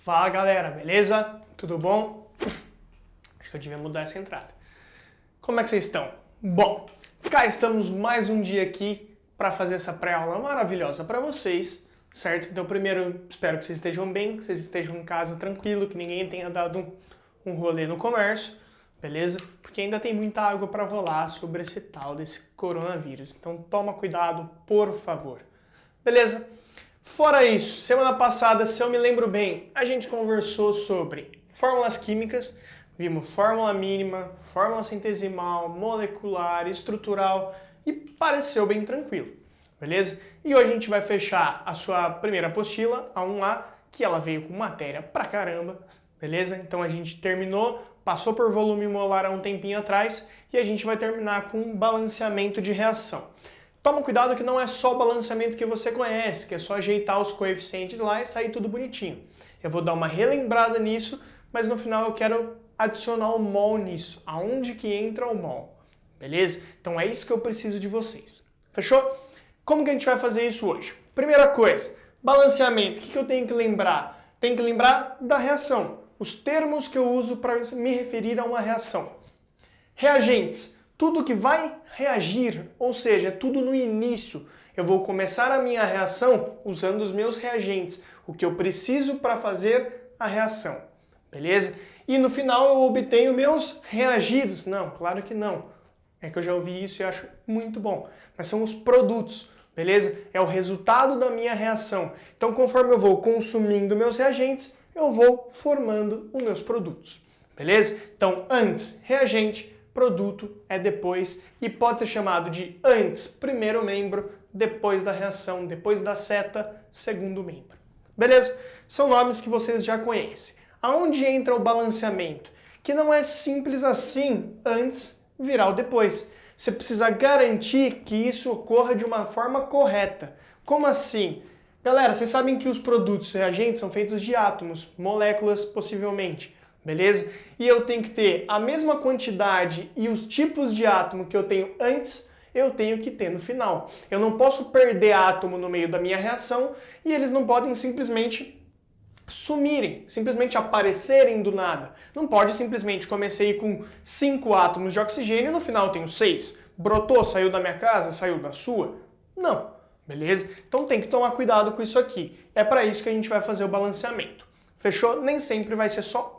Fala galera, beleza? Tudo bom? Acho que eu devia mudar essa entrada. Como é que vocês estão? Bom, cá estamos mais um dia aqui para fazer essa pré-aula maravilhosa para vocês, certo? Então primeiro, espero que vocês estejam bem, que vocês estejam em casa tranquilo, que ninguém tenha dado um rolê no comércio, beleza? Porque ainda tem muita água para rolar sobre esse tal desse coronavírus. Então toma cuidado, por favor. Beleza? Fora isso, semana passada, se eu me lembro bem, a gente conversou sobre fórmulas químicas, vimos fórmula mínima, fórmula centesimal, molecular, estrutural e pareceu bem tranquilo, beleza? E hoje a gente vai fechar a sua primeira apostila, a 1A, que ela veio com matéria pra caramba, beleza? Então a gente terminou, passou por volume molar há um tempinho atrás e a gente vai terminar com balanceamento de reação. Toma cuidado que não é só o balanceamento que você conhece, que é só ajeitar os coeficientes lá e sair tudo bonitinho. Eu vou dar uma relembrada nisso, mas no final eu quero adicionar o mol nisso. Aonde que entra o mol? Beleza? Então é isso que eu preciso de vocês. Fechou? Como que a gente vai fazer isso hoje? Primeira coisa, balanceamento. O que eu tenho que lembrar? Tenho que lembrar da reação. Os termos que eu uso para me referir a uma reação. Reagentes. Tudo que vai reagir, ou seja, tudo no início. Eu vou começar a minha reação usando os meus reagentes, o que eu preciso para fazer a reação, beleza? E no final eu obtenho meus reagidos. Não, claro que não. É que eu já ouvi isso e acho muito bom. Mas são os produtos, beleza? É o resultado da minha reação. Então, conforme eu vou consumindo meus reagentes, eu vou formando os meus produtos, beleza? Então, antes, reagente, produto é depois e pode ser chamado de antes, primeiro membro, depois da reação, depois da seta, segundo membro. Beleza? São nomes que vocês já conhecem. Aonde entra o balanceamento? Que não é simples assim, antes virar o depois. Você precisa garantir que isso ocorra de uma forma correta. Como assim? Galera, vocês sabem que os produtos reagentes são feitos de átomos, moléculas possivelmente. Beleza? E eu tenho que ter a mesma quantidade e os tipos de átomo que eu tenho antes, eu tenho que ter no final. Eu não posso perder átomo no meio da minha reação e eles não podem simplesmente sumirem, simplesmente aparecerem do nada. Não pode simplesmente comecei com 5 átomos de oxigênio e no final eu tenho 6. Brotou, saiu da minha casa, saiu da sua? Não. Beleza? Então tem que tomar cuidado com isso aqui. É para isso que a gente vai fazer o balanceamento. Fechou? Nem sempre vai ser só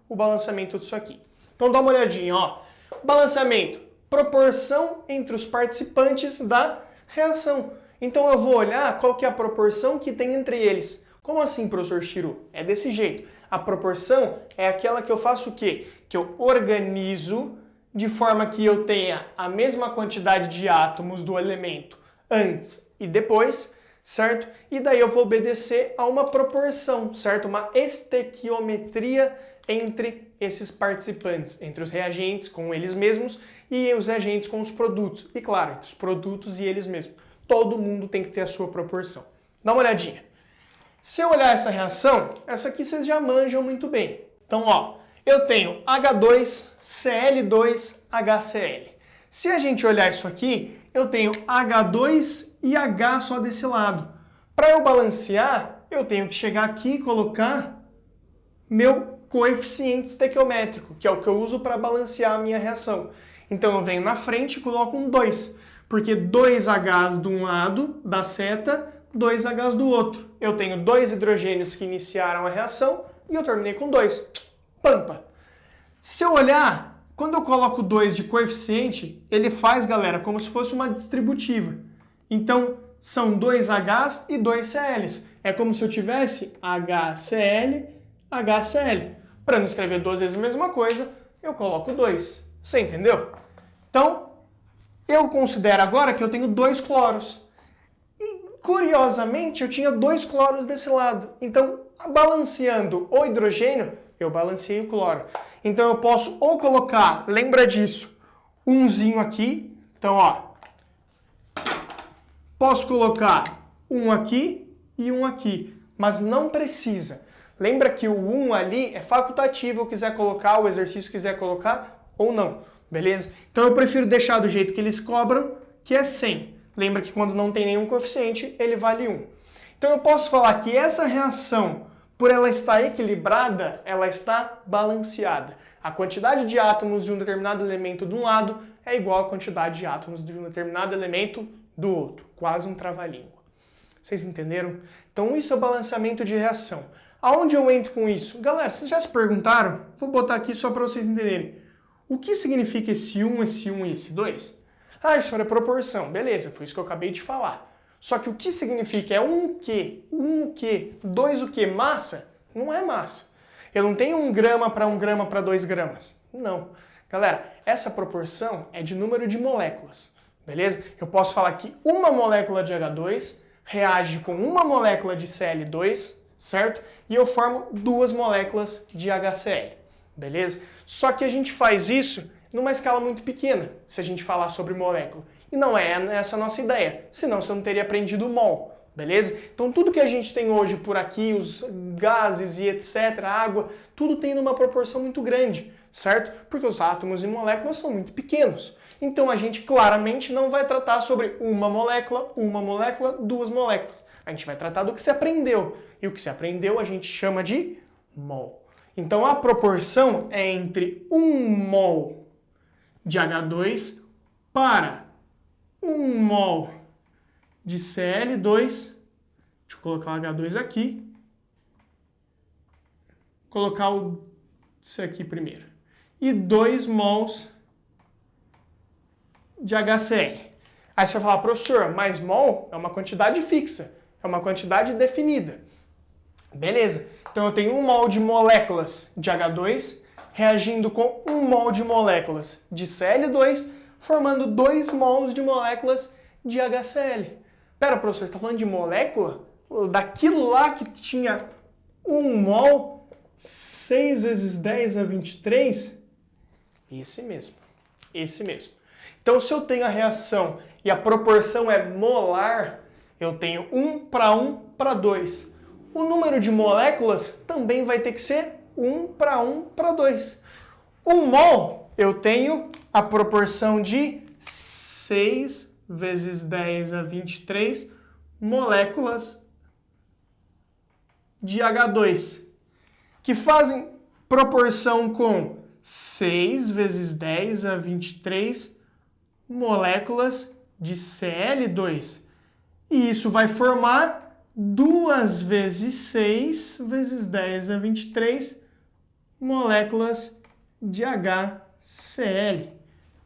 o balanceamento disso aqui. Então dá uma olhadinha, ó. Balanceamento, proporção entre os participantes da reação. Então eu vou olhar qual que é a proporção que tem entre eles. Como assim, professor Chiru? É desse jeito. A proporção é aquela que eu faço o quê? Que eu organizo de forma que eu tenha a mesma quantidade de átomos do elemento antes e depois, certo? E daí eu vou obedecer a uma proporção, certo? Uma estequiometria entre esses participantes, entre os reagentes com eles mesmos e os reagentes com os produtos. E claro, entre os produtos e eles mesmos. Todo mundo tem que ter a sua proporção. Dá uma olhadinha. Se eu olhar essa reação, essa aqui vocês já manjam muito bem. Então, ó, eu tenho H2Cl2HCl. Se a gente olhar isso aqui, eu tenho H2 e H só desse lado. Para eu balancear, eu tenho que chegar aqui e colocar meu coeficiente estequiométrico, que é o que eu uso para balancear a minha reação. Então eu venho na frente e coloco um 2, porque 2 Hs de um lado da seta, 2 Hs do outro. Eu tenho 2 hidrogênios que iniciaram a reação e eu terminei com 2. Pampa! Se eu olhar, quando eu coloco 2 de coeficiente, ele faz, galera, como se fosse uma distributiva. Então, são 2 Hs e 2 Cls. É como se eu tivesse HCl, HCl. Para não escrever 2 vezes a mesma coisa, eu coloco 2. Você entendeu? Então, eu considero agora que eu tenho 2 cloros. E, curiosamente, eu tinha 2 cloros desse lado. Então, balanceando o hidrogênio, eu balancei o cloro. Então, eu posso ou colocar, lembra disso, umzinho aqui. Então, ó, posso colocar um aqui e um aqui, mas não precisa. Lembra que o 1 ali é facultativo, eu quiser colocar, o exercício quiser colocar ou não, beleza? Então eu prefiro deixar do jeito que eles cobram, que é 100. Lembra que quando não tem nenhum coeficiente, ele vale 1. Então eu posso falar que essa reação por ela estar equilibrada, ela está balanceada. A quantidade de átomos de um determinado elemento de um lado é igual à quantidade de átomos de um determinado elemento do outro. Quase um trava-língua. Vocês entenderam? Então isso é o balanceamento de reação. Aonde eu entro com isso? Galera, vocês já se perguntaram? Vou botar aqui só para vocês entenderem. O que significa esse 1 e esse 2? Ah, isso era proporção. Beleza, foi isso que eu acabei de falar. Só que o que significa é um quê? Um o quê? Dois o quê? Massa? Não é massa. Eu não tenho 1 grama para 2 gramas. Não. Galera, essa proporção é de número de moléculas. Beleza? Eu posso falar que uma molécula de H2 reage com uma molécula de Cl2, certo? E eu formo 2 moléculas de HCl. Beleza? Só que a gente faz isso numa escala muito pequena, se a gente falar sobre molécula. E não é essa a nossa ideia, senão você não teria aprendido o mol, beleza? Então tudo que a gente tem hoje por aqui, os gases e etc, a água, tudo tem numa proporção muito grande, certo? Porque os átomos e moléculas são muito pequenos. Então a gente claramente não vai tratar sobre uma molécula, 2 moléculas. A gente vai tratar do que se aprendeu. E o que se aprendeu a gente chama de mol. Então a proporção é entre 1 mol de H2 para 1 mol de Cl2, deixa eu colocar o H2 aqui, colocar isso aqui primeiro, e 2 mols de HCl. Aí você vai falar, professor, mas mol é uma quantidade fixa, é uma quantidade definida. Beleza, então eu tenho 1 mol de moléculas de H2 reagindo com 1 mol de moléculas de Cl2, formando 2 mols de moléculas de HCl. Pera, professor, você está falando de molécula? Daquilo lá que tinha 1 mol, 6 vezes 10 a 23? Esse mesmo, esse mesmo. Então, se eu tenho a reação e a proporção é molar, eu tenho 1 para 1 para 2. O número de moléculas também vai ter que ser 1 para 2. 1 mol, eu tenho a proporção de 6 vezes 10 a 23 moléculas de H2, que fazem proporção com 6 vezes 10 a 23 moléculas de Cl2. E isso vai formar 2 vezes 6 vezes 10 a 23 moléculas de HCl.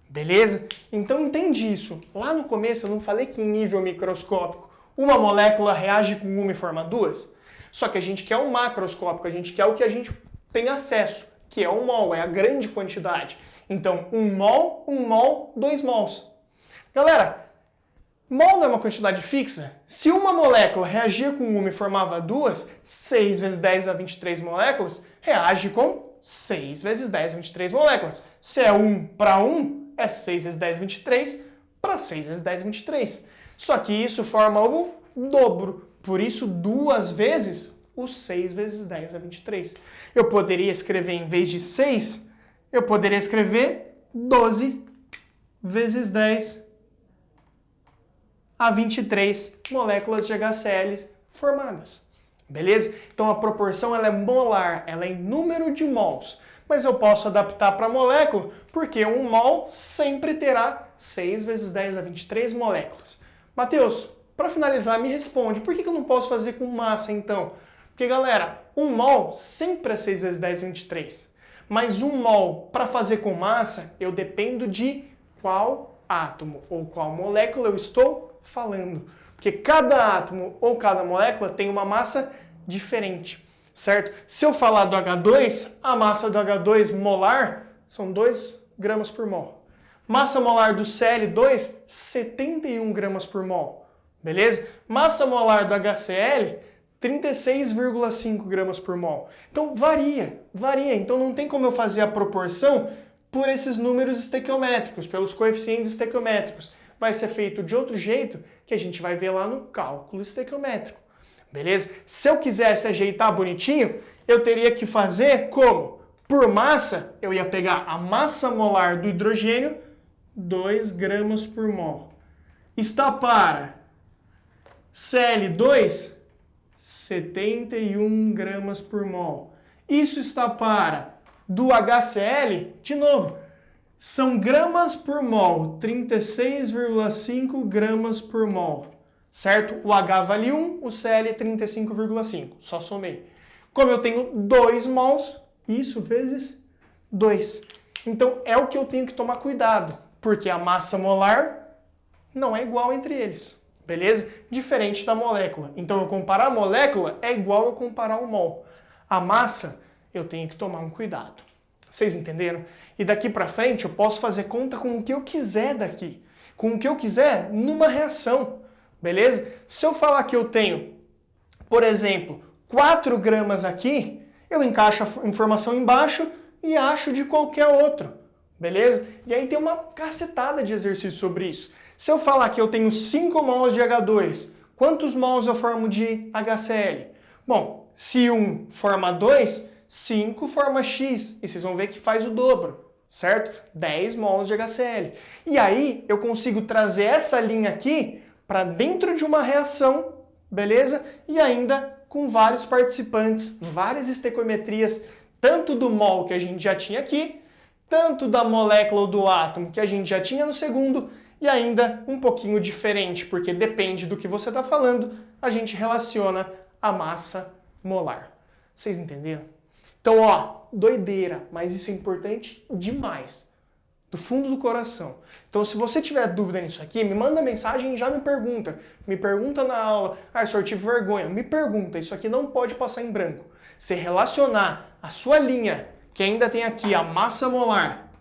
Beleza? Então entende isso. Lá no começo eu não falei que em nível microscópico uma molécula reage com uma e forma 2? Só que a gente quer o macroscópico, a gente quer o que a gente tem acesso, que é o mol, é a grande quantidade. Então 1 mol, 2 mols. Galera, mol não é uma quantidade fixa? Se uma molécula reagia com uma e formava 2, 6 vezes 10 a 23 moléculas reage com 6 vezes 10 a 23 moléculas. Se é 1 para 1, é 6 vezes 10 a 23 para 6 vezes 10 a 23. Só que isso forma o dobro. Por isso, 2 vezes o 6 vezes 10 a 23. Eu poderia escrever, em vez de 6, eu poderia escrever 12 vezes 10 a 23 moléculas de HCl formadas. Beleza? Então a proporção ela é molar, ela é em número de mols. Mas eu posso adaptar para molécula, porque 1 mol sempre terá 6 vezes 10 a 23 moléculas. Mateus, para finalizar, me responde, por que eu não posso fazer com massa então? Porque, galera, 1 mol sempre é 6 vezes 10 a 23. Mas 1 mol, para fazer com massa, eu dependo de qual átomo ou qual molécula eu estou falando. Porque cada átomo ou cada molécula tem uma massa diferente, certo? Se eu falar do H2, a massa do H2 molar são 2 gramas por mol. Massa molar do Cl2, 71 gramas por mol. Beleza? Massa molar do HCl, 36,5 gramas por mol. Então varia. Então não tem como eu fazer a proporção por esses números estequiométricos, pelos coeficientes estequiométricos. Vai ser feito de outro jeito que a gente vai ver lá no cálculo estequiométrico. Beleza? Se eu quisesse ajeitar bonitinho, eu teria que fazer como? Por massa, eu ia pegar a massa molar do hidrogênio, 2 gramas por mol. Está para Cl2, 71 gramas por mol. Isso está para, do HCl, de novo, são gramas por mol, 36,5 gramas por mol, certo? O H vale 1, o Cl 35,5, só somei. Como eu tenho 2 mols, isso vezes 2. Então é o que eu tenho que tomar cuidado, porque a massa molar não é igual entre eles, beleza? Diferente da molécula. Então eu comparar a molécula é igual eu comparar o mol. A massa eu tenho que tomar um cuidado. Vocês entenderam? E daqui para frente eu posso fazer conta com o que eu quiser daqui. Com o que eu quiser numa reação, beleza? Se eu falar que eu tenho, por exemplo, 4 gramas aqui, eu encaixo a informação embaixo e acho de qualquer outro, beleza? E aí tem uma cacetada de exercício sobre isso. Se eu falar que eu tenho 5 mols de H2, quantos mols eu formo de HCl? Bom, se 1 forma 2, 5 forma X, e vocês vão ver que faz o dobro, certo? 10 mols de HCl. E aí eu consigo trazer essa linha aqui para dentro de uma reação, beleza? E ainda com vários participantes, várias estequiometrias, tanto do mol que a gente já tinha aqui, tanto da molécula ou do átomo que a gente já tinha no segundo, e ainda um pouquinho diferente, porque depende do que você está falando, a gente relaciona a massa molar. Vocês entenderam? Então, ó, doideira, mas isso é importante demais, do fundo do coração. Então, se você tiver dúvida nisso aqui, me manda mensagem e já me pergunta. Me pergunta na aula, eu tive vergonha. Me pergunta, isso aqui não pode passar em branco. Você relacionar a sua linha, que ainda tem aqui a massa molar,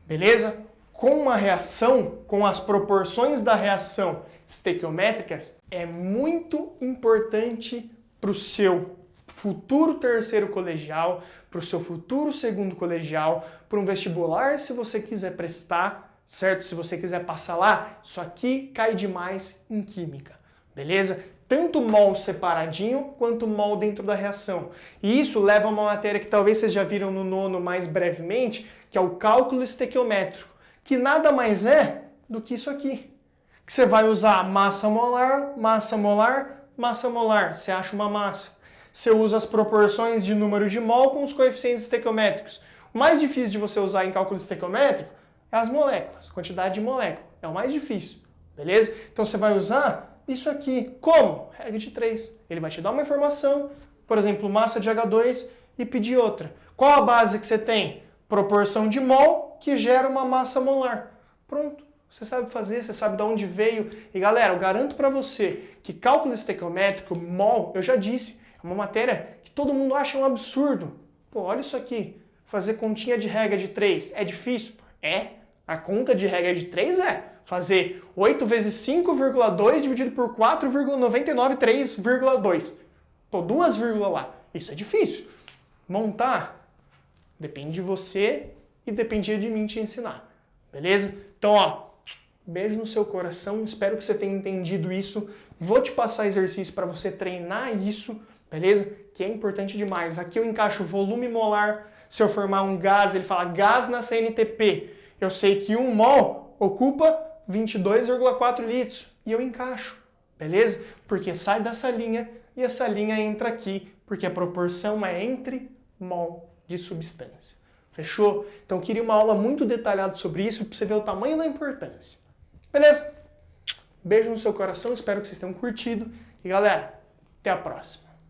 beleza? Com uma reação, com as proporções da reação estequiométricas, é muito importante para o seu futuro terceiro colegial, para o seu futuro segundo colegial, para um vestibular se você quiser prestar, certo? Se você quiser passar lá, isso aqui cai demais em química, beleza? Tanto mol separadinho quanto mol dentro da reação. E isso leva a uma matéria que talvez vocês já viram no nono mais brevemente, que é o cálculo estequiométrico, que nada mais é do que isso aqui. Que você vai usar massa molar, massa molar, massa molar. Você acha uma massa. Você usa as proporções de número de mol com os coeficientes estequiométricos. O mais difícil de você usar em cálculo estequiométrico é as moléculas, quantidade de molécula. É o mais difícil, beleza? Então você vai usar isso aqui. Como? Regra de 3. Ele vai te dar uma informação, por exemplo, massa de H2 e pedir outra. Qual a base que você tem? Proporção de mol que gera uma massa molar. Pronto. Você sabe fazer, você sabe de onde veio. E galera, eu garanto para você que cálculo estequiométrico, mol, eu já disse, é uma matéria que todo mundo acha um absurdo. Pô, olha isso aqui. Fazer continha de regra de 3 é difícil? É. A conta de regra de 3 é fazer 8 vezes 5,2 dividido por 4,993,2. Pô, 2 vírgulas lá. Isso é difícil. Montar depende de você e dependia de mim te ensinar. Beleza? Então, ó, beijo no seu coração. Espero que você tenha entendido isso. Vou te passar exercício para você treinar isso, beleza? Que é importante demais. Aqui eu encaixo volume molar. Se eu formar um gás, ele fala gás na CNTP. Eu sei que 1 mol ocupa 22,4 litros. E eu encaixo, beleza? Porque sai dessa linha e essa linha entra aqui, porque a proporção é entre mol de substância. Fechou? Então eu queria uma aula muito detalhada sobre isso, para você ver o tamanho da importância. Beleza? Beijo no seu coração, espero que vocês tenham curtido. E galera, até a próxima.